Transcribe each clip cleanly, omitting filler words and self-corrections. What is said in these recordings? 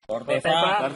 Porteva.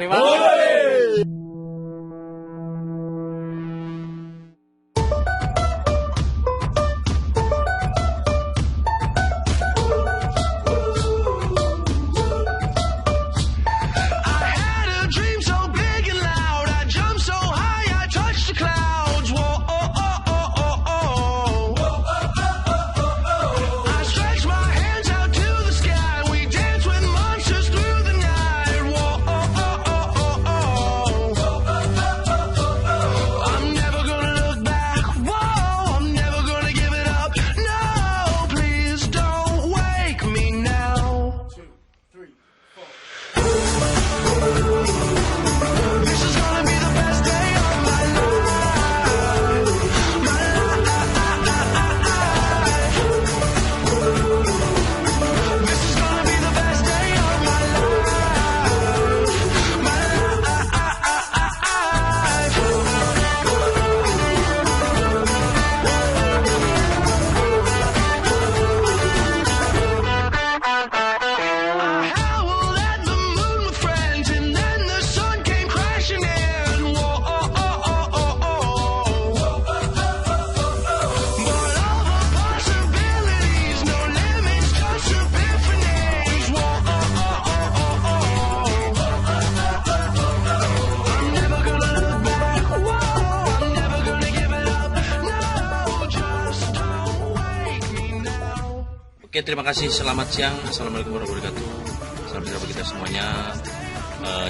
Oke, terima kasih. Selamat siang. Assalamualaikum warahmatullahi wabarakatuh. Salam sejahtera bagi kita semuanya.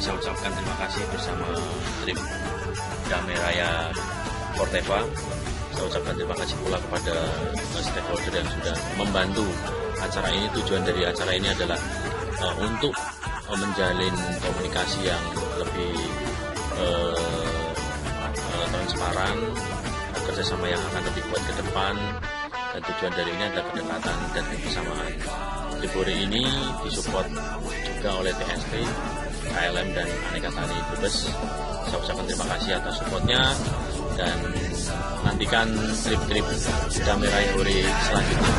Saya ucapkan terima kasih bersama tim Damai Raya Porteva. Saya ucapkan terima kasih pula kepada stakeholder yang sudah membantu acara ini. Tujuan dari acara ini adalah untuk menjalin komunikasi yang lebih transparan, kerjasama yang akan lebih kuat ke depan. Dan tujuan dari ini adalah kedekatan dan kebersamaan. Liburi ini disupport juga oleh TST, KLM, dan Aneka Tani Brebes. Saya ucapkan terima kasih atas supportnya dan nantikan trip-trip Damai Raya Hore selanjutnya.